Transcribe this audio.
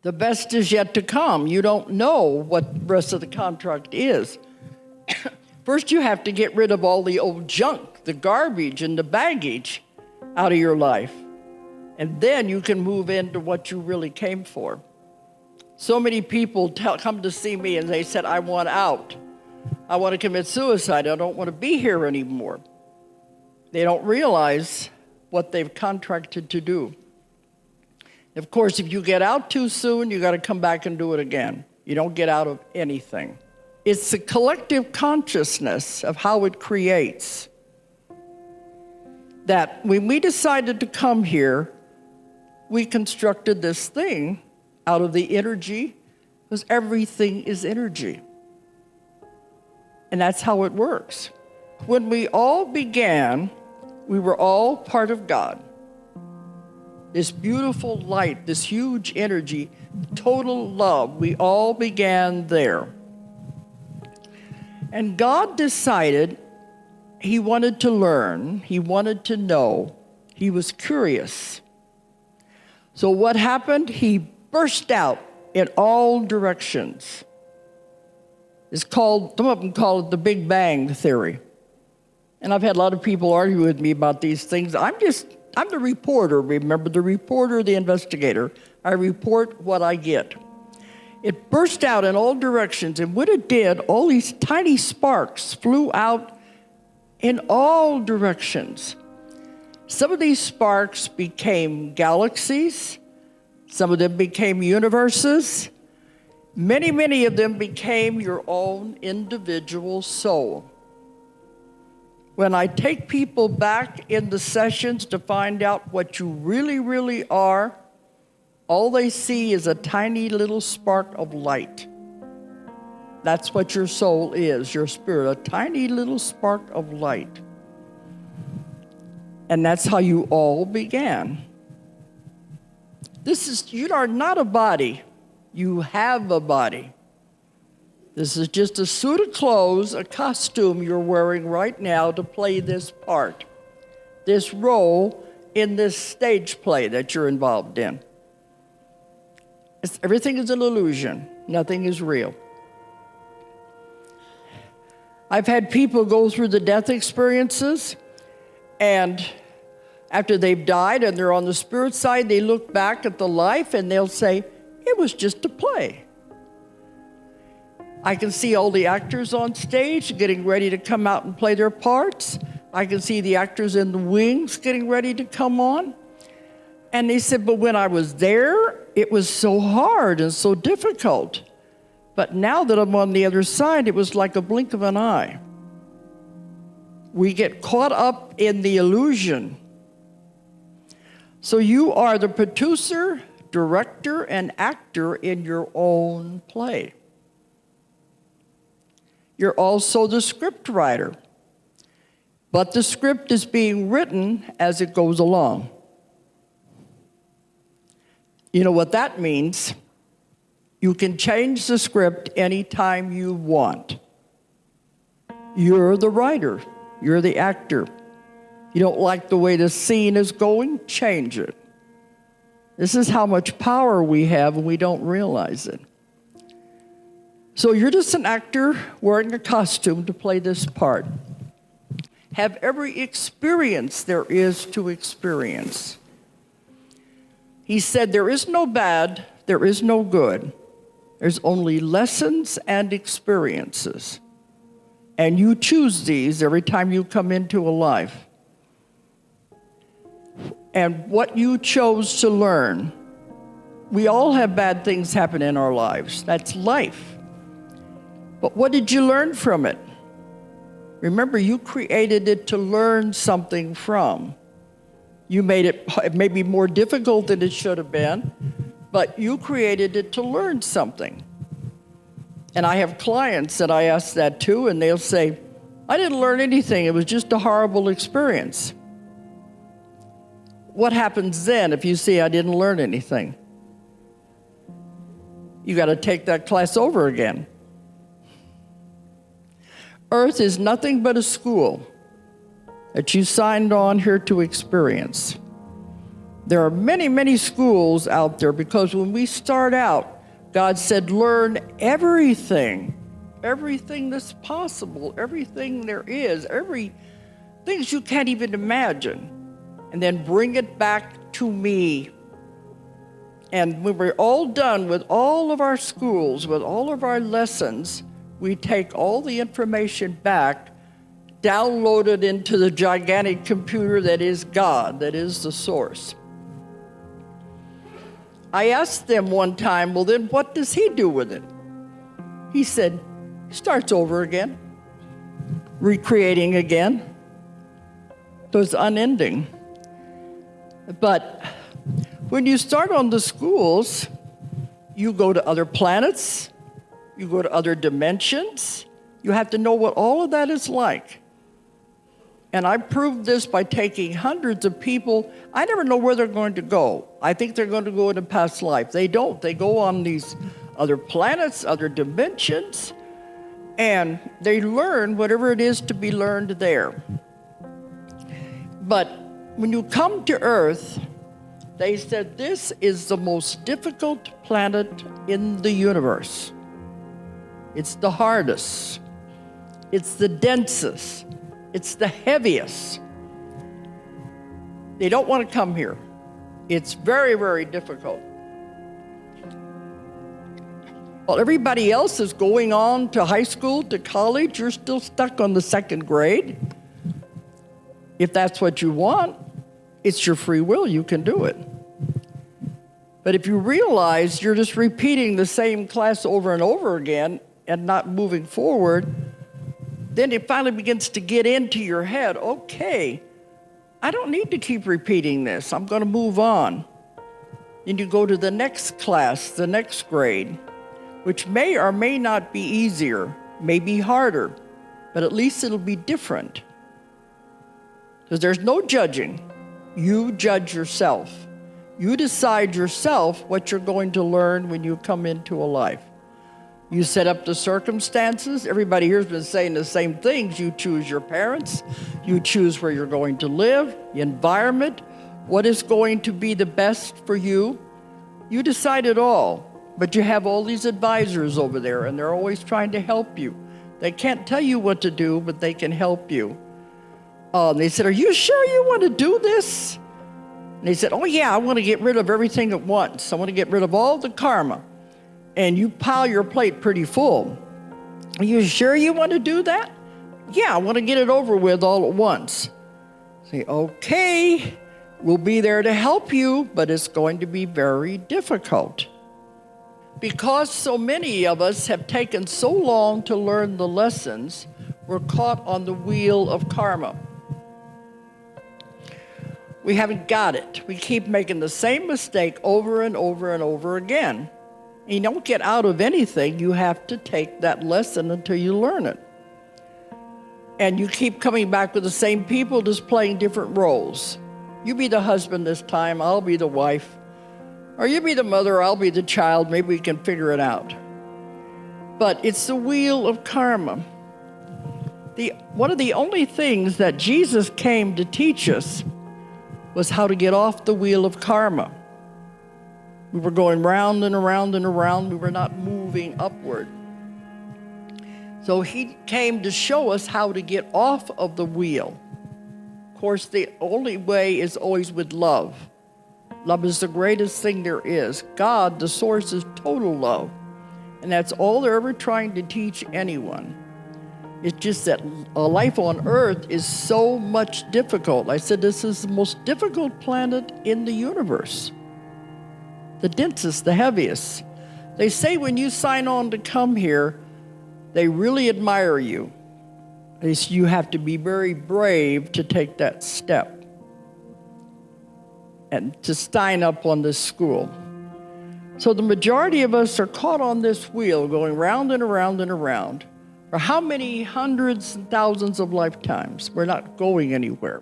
The best is yet to come. You don't know what the rest of the contract is. First, you have to get rid of all the old junk, the garbage and the baggage out of your life. And then you can move into what you really came for. So many people come to see me and they said, I want out. I want to commit suicide. I don't want to be here anymore. They don't realize what they've contracted to do. Of course, if you get out too soon, you got to come back and do it again. You don't get out of anything. It's the collective consciousness of how it creates. That when we decided to come here, we constructed this thing out of the energy, because everything is energy. And that's how it works. When we all began, we were all part of God. This beautiful light, this huge energy, total love, we all began there. And God decided He wanted to learn, He wanted to know, He was curious. So what happened? He burst out in all directions. It's called, some of them call it the Big Bang Theory. And I've had a lot of people argue with me about these things. I'm the reporter, remember, the reporter, the investigator. I report what I get. It burst out in all directions, and when it did, all these tiny sparks flew out in all directions. Some of these sparks became galaxies. Some of them became universes. Many, many of them became your own individual soul. When I take people back in the sessions to find out what you really, really are, all they see is a tiny little spark of light. That's what your soul is, your spirit, a tiny little spark of light. And that's how you all began. You are not a body, you have a body. This is just a suit of clothes, a costume you're wearing right now to play this part, this role in this stage play that you're involved in. Everything is an illusion. Nothing is real. I've had people go through the death experiences, and after they've died and they're on the spirit side, they look back at the life and they'll say, it was just a play. I can see all the actors on stage getting ready to come out and play their parts. I can see the actors in the wings getting ready to come on. And they said, but when I was there, it was so hard and so difficult. But now that I'm on the other side, it was like a blink of an eye. We get caught up in the illusion. So you are the producer, director, and actor in your own play. You're also the script writer, but the script is being written as it goes along. You know what that means? You can change the script anytime you want. You're the writer. You're the actor. You don't like the way the scene is going? Change it. This is how much power we have, and we don't realize it. So you're just an actor wearing a costume to play this part. Have every experience there is to experience. He said, there is no bad, there is no good. There's only lessons and experiences. And you choose these every time you come into a life. And what you chose to learn, we all have bad things happen in our lives. That's life. But what did you learn from it? Remember, you created it to learn something from. You made it maybe more difficult than it should have been, but you created it to learn something. And I have clients that I ask that to, and they'll say, I didn't learn anything. It was just a horrible experience. What happens then if you say I didn't learn anything? You got to take that class over again. Earth is nothing but a school that you signed on here to experience. There are many, many schools out there because when we start out, God said, learn everything that's possible, everything there is, things you can't even imagine, and then bring it back to me. And when we're all done with all of our schools, with all of our lessons, we take all the information back, download it into the gigantic computer that is God, that is the source. I asked them one time, well, then what does he do with it? He said, starts over again, recreating again. So it's unending. But when you start on the schools, you go to other planets, you go to other dimensions. You have to know what all of that is like. And I proved this by taking hundreds of people. I never know where they're going to go. I think they're going to go into past life. They don't. They go on these other planets, other dimensions, and they learn whatever it is to be learned there. But when you come to Earth, they said this is the most difficult planet in the universe. It's the hardest. It's the densest. It's the heaviest. They don't want to come here. It's very, very difficult. While everybody else is going on to high school, to college, you're still stuck on the second grade. If that's what you want, it's your free will. You can do it. But if you realize you're just repeating the same class over and over again and not moving forward, then it finally begins to get into your head, okay, I don't need to keep repeating this. I'm going to move on. Then you go to the next class, the next grade, which may or may not be easier, may be harder, but at least it'll be different. Because there's no judging. You judge yourself. You decide yourself what you're going to learn when you come into a life. You set up the circumstances. Everybody here has been saying the same things. You choose your parents. You choose where you're going to live, the environment, what is going to be the best for you. You decide it all. But you have all these advisors over there, and they're always trying to help you. They can't tell you what to do, but they can help you. They said, are you sure you want to do this? And they said, oh yeah, I want to get rid of everything at once. I want to get rid of all the karma. And you pile your plate pretty full. Are you sure you want to do that? Yeah, I want to get it over with all at once. Say, okay, we'll be there to help you, but it's going to be very difficult. Because so many of us have taken so long to learn the lessons, we're caught on the wheel of karma. We haven't got it. We keep making the same mistake over and over and over again. And you don't get out of anything. You have to take that lesson until you learn it. And you keep coming back with the same people, just playing different roles. You be the husband this time, I'll be the wife. Or you be the mother, I'll be the child. Maybe we can figure it out. But it's the wheel of karma. One of the only things that Jesus came to teach us was how to get off the wheel of karma. We were going round and around and around. We were not moving upward. So he came to show us how to get off of the wheel. Of course, the only way is always with love. Love is the greatest thing there is. God, the source, is total love. And that's all they're ever trying to teach anyone. It's just that a life on Earth is so much difficult. I said this is the most difficult planet in the universe. The densest, the heaviest. They say when you sign on to come here, they really admire you. You have to be very brave to take that step and to sign up on this school. So the majority of us are caught on this wheel going round and around and around. For how many hundreds and thousands of lifetimes? We're not going anywhere.